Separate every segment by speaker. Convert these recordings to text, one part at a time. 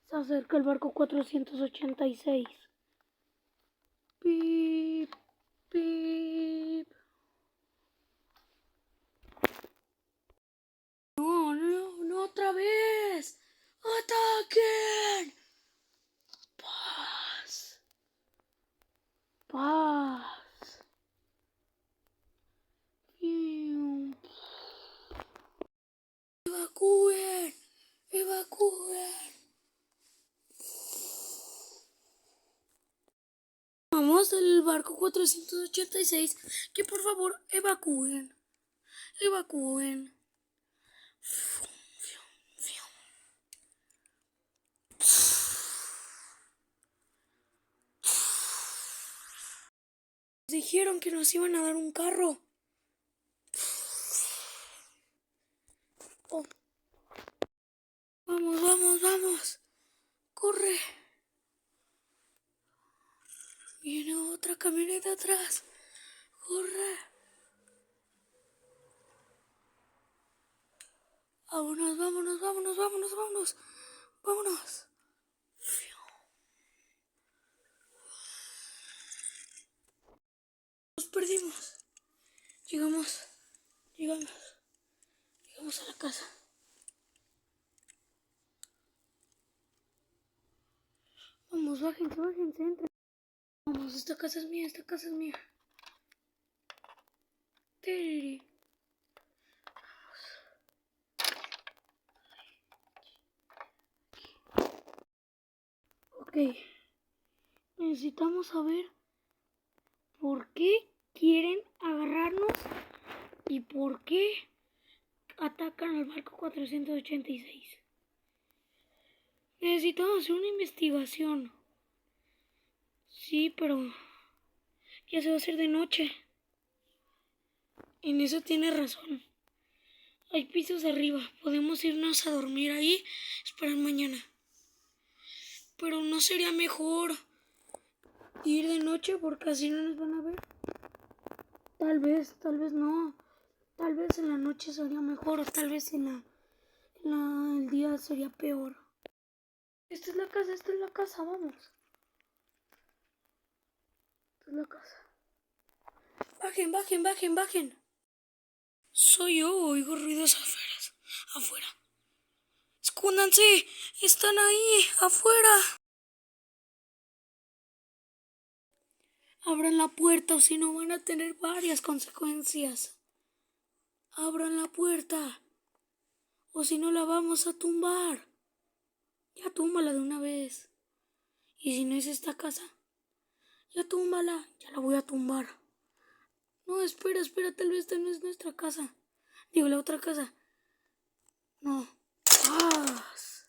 Speaker 1: Se acerca el barco 486. Pip, pip. No, no, no otra vez. ¡Ataquen! Paz. Paz. Evacúen. Evacúen. Vamos al barco 486. Que por favor evacúen. Evacúen. Dijeron que nos iban a dar un carro. Oh. Vamos, vamos, vamos. Corre. Viene otra camioneta atrás. Corre. Vámonos, vámonos, vámonos, vámonos, vámonos. Vámonos. Nos perdimos. Llegamos a la casa. Vamos, bájense, entren. Vamos, esta casa es mía. Tereri. Ok. Necesitamos saber por qué quieren agarrarnos y por qué atacan al barco 486. Necesitamos hacer una investigación. Sí, pero ya se va a hacer de noche. En eso tiene razón. Hay pisos arriba. Podemos irnos a dormir ahí, esperar mañana. Pero no sería mejor ir de noche porque así no nos van a ver. Tal vez no. Tal vez en la noche sería mejor o tal vez el día sería peor. Esta es la casa, vamos. Esta es la casa. Bajen. Soy yo, oigo ruidos afuera. Escóndanse, están ahí, afuera. Abran la puerta o si no van a tener varias consecuencias. Abran la puerta o si no la vamos a tumbar. Ya túmbala de una vez. Y si no es esta casa, ya túmbala, ya la voy a tumbar. No, espera, tal vez esta no es nuestra casa. Digo, la otra casa. No. ¡Paz!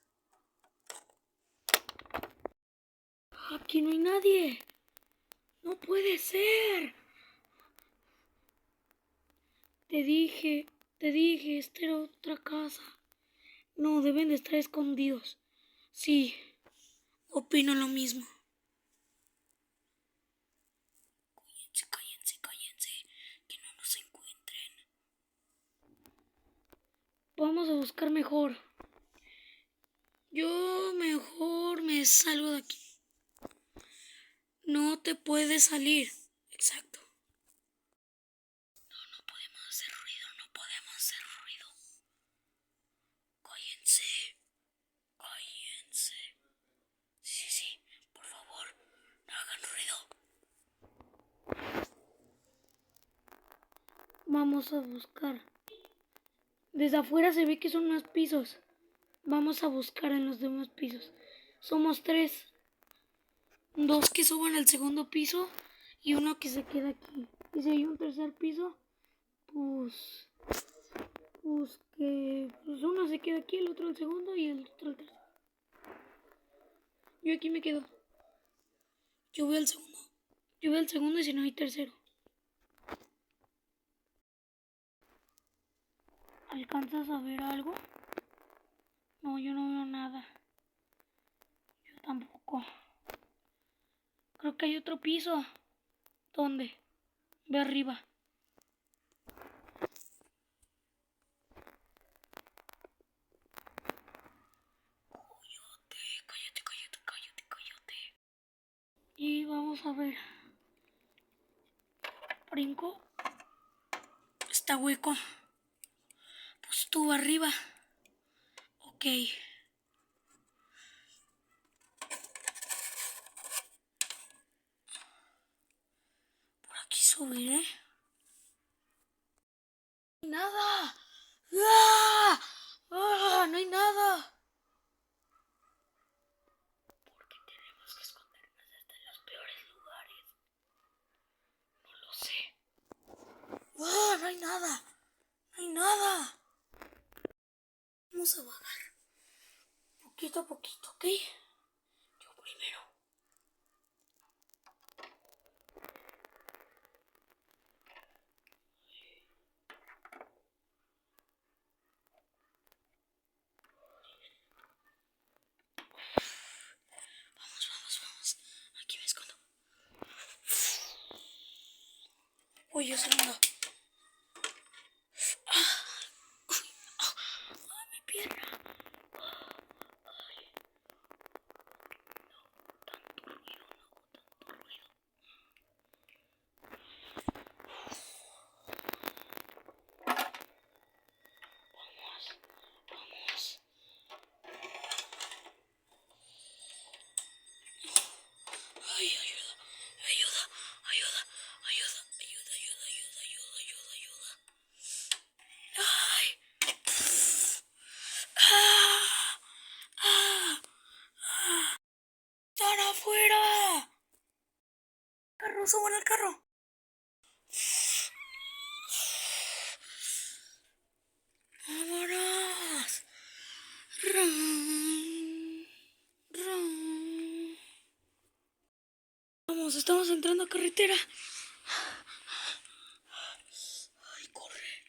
Speaker 1: Aquí no hay nadie. No puede ser. Te dije, esta era otra casa. No, deben de estar escondidos. Sí, opino lo mismo. Cállense, que no nos encuentren. Vamos a buscar mejor. Yo mejor me salgo de aquí. No te puedes salir. Exacto. No podemos hacer ruido. Cállense. Sí, por favor, no hagan ruido. Vamos a buscar. Desde afuera se ve que son más pisos. Vamos a buscar en los demás pisos. Somos 3. 2 que suban al segundo piso y uno que se queda aquí. Y si hay un tercer piso, pues uno se queda aquí, el otro al segundo y el otro al tercero. Yo aquí me quedo. Yo voy al segundo y si no hay tercero. ¿Alcanzas a ver algo? No, yo no veo nada. Yo tampoco. Creo que hay otro piso. ¿Dónde? Ve arriba. Cállate. ver. Brinco. Está hueco. Pues tú arriba. Ok. Por aquí subiré. No hay nada. ¡Ah! ¡Ah! No hay nada. ¿Por qué tenemos que escondernos hasta en los peores lugares? No lo sé. ¡Ah! No hay nada. No hay nada. Vamos a bajar. Poquito a poquito, ¿ok? Yo primero. Vamos. Aquí me escondo. Uy, yo segundo. Mi pierna. Ay, tanto ruido, no hago tanto ruido. Vamos. Ay, ayuda. Ay. ¡Están afuera! ¡Carro, suban al carro! ¡Vámonos! Vamos, estamos entrando a carretera. Ay, corre.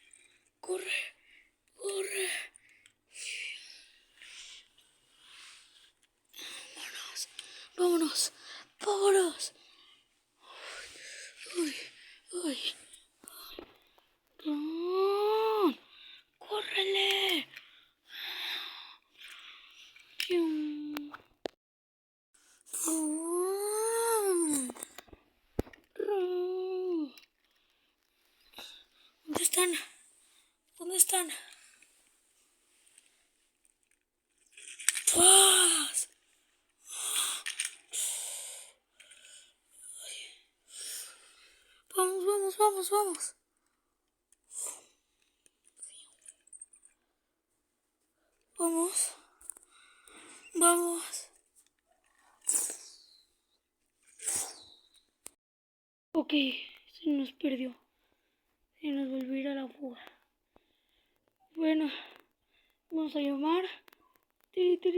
Speaker 1: Vámonos. Uy. Run. ¡Córrele! Run. ¿Dónde están? ¡Paz! Vamos. Vamos. Ok, se nos perdió. Se nos volvió a ir a la fuga. Bueno, vamos a llamar. Tiri.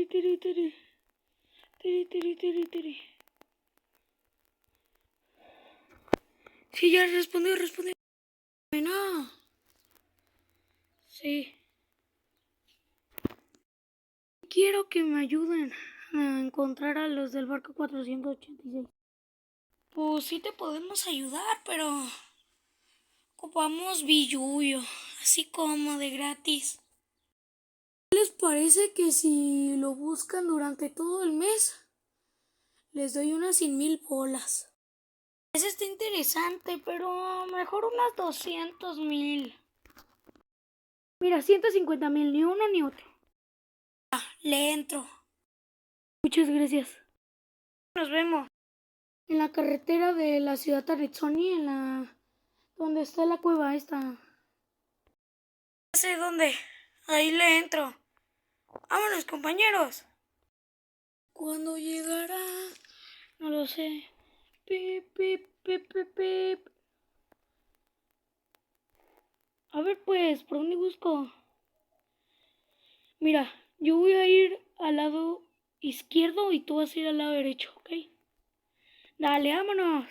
Speaker 1: Sí, ya respondió. Bueno. Sí. Quiero que me ayuden a encontrar a los del barco 486. Pues sí te podemos ayudar, pero ocupamos billuyo, así como de gratis. ¿Qué les parece que si lo buscan durante todo el mes, les doy unas 100,000 bolas? Eso está interesante, pero mejor unas 200,000. Mira, 150,000, ni uno ni otro. Le entro. Muchas gracias. Nos vemos. En la carretera de la ciudad Arizona, donde está la cueva esta. No sé dónde. Ahí le entro. Vámonos, compañeros. ¿Cuándo llegará? No lo sé. Pip. A ver, pues, ¿por dónde busco? Mira, yo voy a ir al lado izquierdo y tú vas a ir al lado derecho, ¿ok? Dale, vámonos.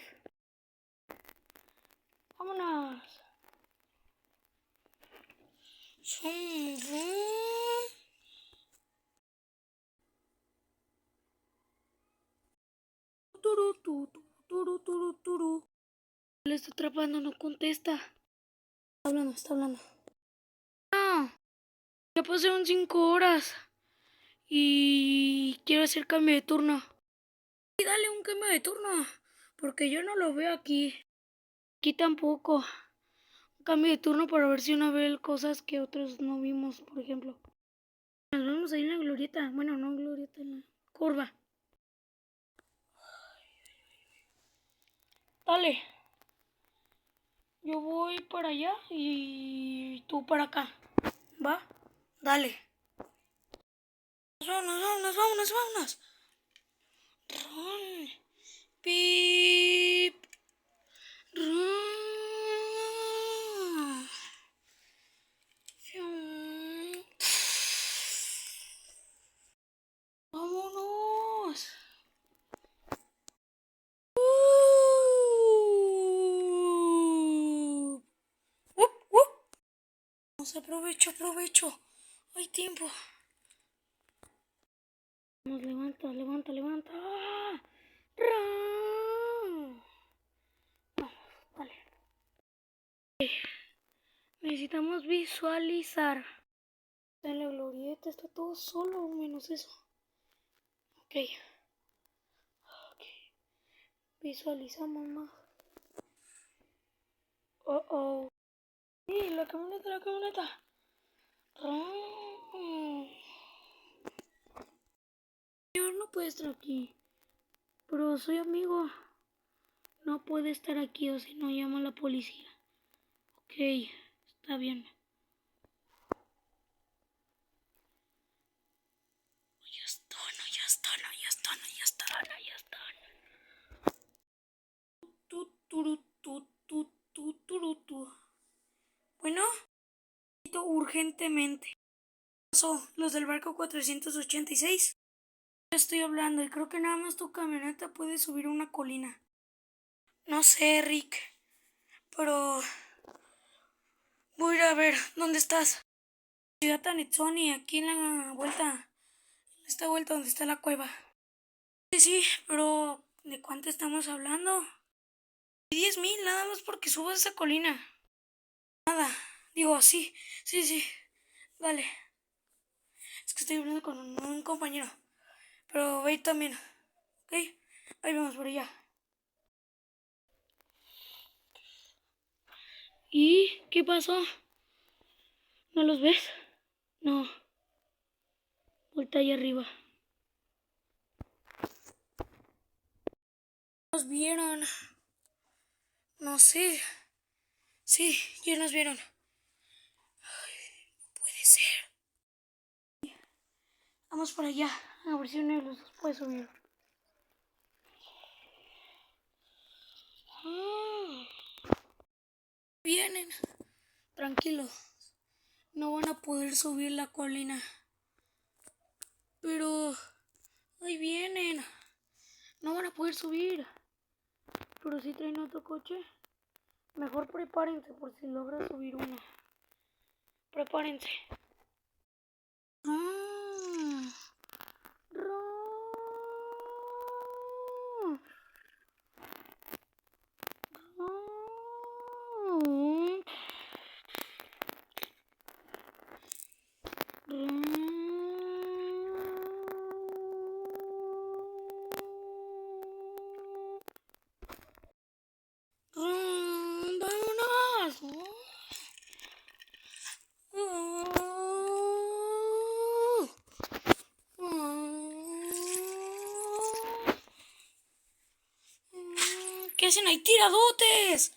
Speaker 1: Turu. Le está atrapando, no contesta. Está hablando. No, ya pasaron 5 horas y quiero hacer cambio de turno. Y dale un cambio de turno, Porque yo no lo veo aquí. Aquí tampoco. Cambio de turno para ver si uno ve cosas que otros no vimos, por ejemplo. Nos vemos ahí en la glorieta. Bueno, no glorieta, en la curva. Dale. Yo voy para allá y tú para acá. ¿Va? Dale. Vámonos. Run. Pip. Run. Fium. Vámonos. Vamos, aprovecho. Hay tiempo. Vamos, levanta. Run. Vamos, dale. Necesitamos visualizar. En la glorieta está todo solo, menos eso. Ok. Visualizamos más. Oh. Sí, la camioneta. Señor, no puede estar aquí. Pero soy amigo. No puede estar aquí o si no llama a la policía. Ok, está bien. Ya están. Bueno, necesito urgentemente. ¿Qué pasó? Los del barco 486. Yo estoy hablando y creo que nada más tu camioneta puede subir una colina. No sé, Rick, pero voy a ir a ver dónde estás. Ciudad Tanitsoni, aquí en la vuelta. En esta vuelta donde está la cueva. Sí, pero ¿de cuánto estamos hablando? 10,000 nada más porque subas esa colina. Nada, digo, sí. Dale. Es que estoy hablando con un compañero. Pero voy también. ¿Ok? Ahí vamos por allá. ¿Y qué pasó? ¿No los ves? No. Volta ahí arriba. ¿Nos vieron? No sé. Sí, ya nos vieron. Ay, no puede ser. Vamos por allá. A ver si uno de los dos puede subir. Vienen. Tranquilo. No van a poder subir la colina. Pero ahí vienen. No van a poder subir. Pero si traen otro coche. Mejor prepárense por si logran subir uno. Prepárense. ¡Vámonos! ¿Qué hacen ahí, tiradotes?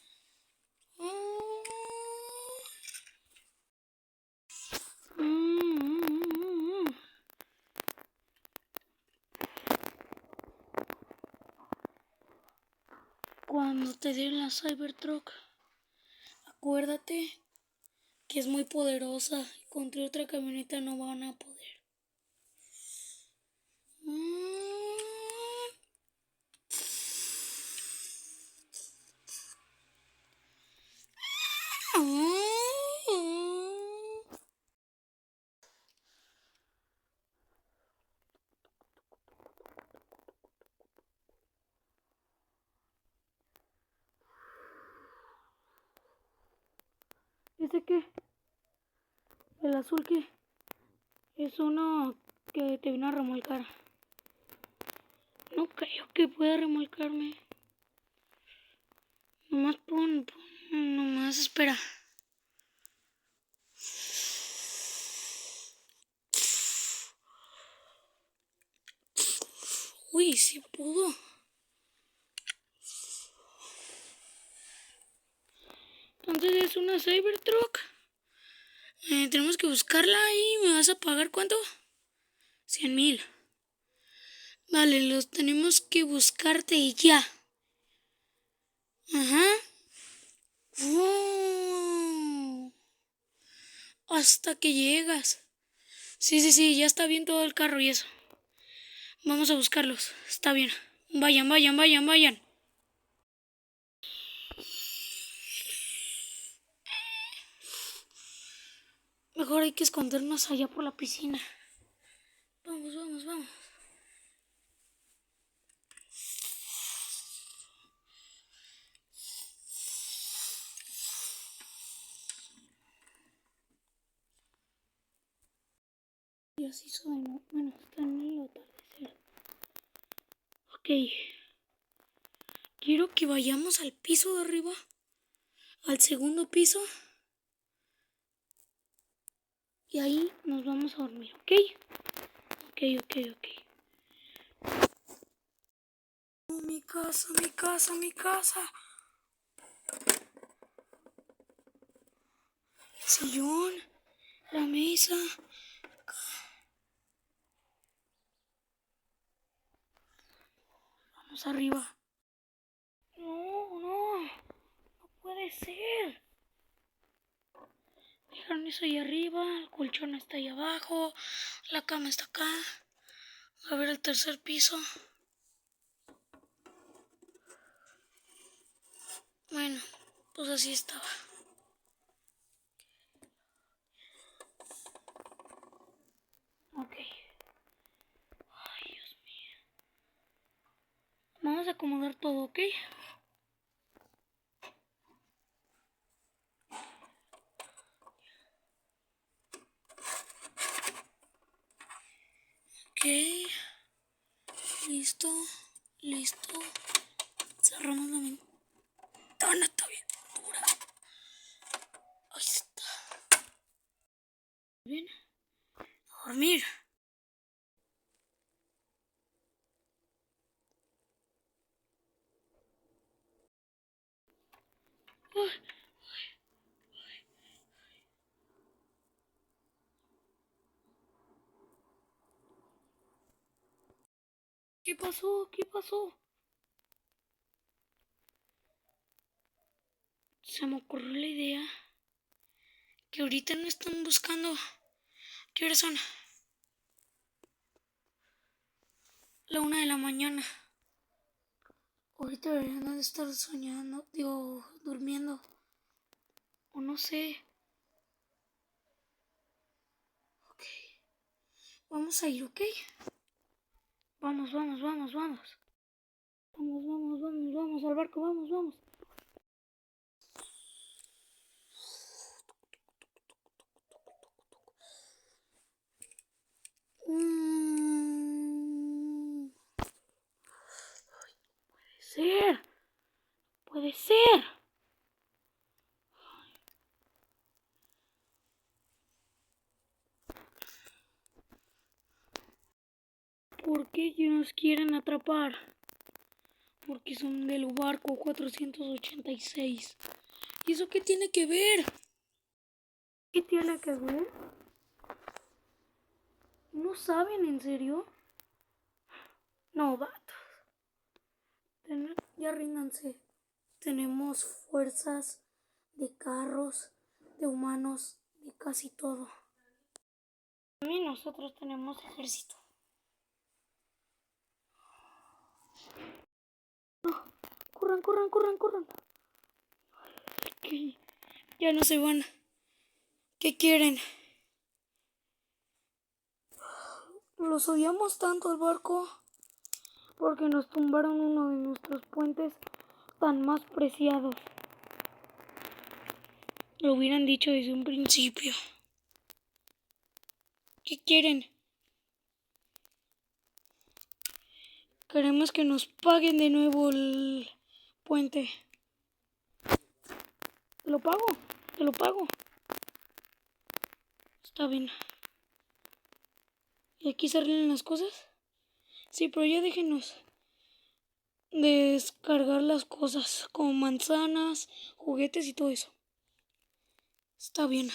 Speaker 1: Cuando te den la Cybertruck, acuérdate que es muy poderosa y contra otra camioneta no van a poder. ¿Ese qué? ¿El azul qué? Es uno que te vino a remolcar. No creo que pueda remolcarme. Nomás nomás espera. Uy, sí pudo. Entonces es una Cybertruck. Tenemos que buscarla y me vas a pagar ¿cuánto? 100,000. Vale, los tenemos que buscarte ya. Ajá. Oh, hasta que llegas. Sí, ya está bien todo el carro y eso. Vamos a buscarlos. Está bien. Vayan. Mejor hay que escondernos allá por la piscina. Vamos. Y así suena. Bueno, está en el atardecer. Ok. Quiero que vayamos al piso de arriba. Al segundo piso. Y ahí nos vamos a dormir, ¿ok? Ok. Oh, mi casa. El sillón, la mesa. Vamos arriba. No puede ser. Dejaron eso ahí arriba, el colchón está ahí abajo, la cama está acá. A ver el tercer piso. Bueno, pues así estaba. Ok. Ay, Dios mío. Vamos a acomodar todo, ¿ok? Ok. Listo. Cerramos la ventana, está bien dura. Ahí está. Bien. A dormir. Uy, ¿qué pasó? Se me ocurrió la idea que ahorita no están buscando. ¿Qué horas son? La 1 de la mañana. Ahorita deberían de estar soñando, durmiendo. O no sé. Ok. Vamos a ir, ¿ok? Vamos. Vamos al barco, vamos. Puede ser. ¿Por qué nos quieren atrapar? Porque son del barco 486. ¿Y eso qué tiene que ver? ¿Qué tiene que ver? ¿No saben en serio? No, vatos. Ya ríndanse. Tenemos fuerzas de carros, de humanos, de casi todo. Y nosotros tenemos ejército. No, corran. ¿Qué? Ya no se van. ¿Qué quieren? Los odiamos tanto al barco porque nos tumbaron uno de nuestros puentes tan más preciados. Lo hubieran dicho desde un principio. ¿Qué quieren? Queremos que nos paguen de nuevo el puente. lo pago, te lo pago. Está bien. ¿Y aquí se arreglan las cosas? Sí, pero ya déjenos descargar las cosas, como manzanas, juguetes y todo eso. Está bien.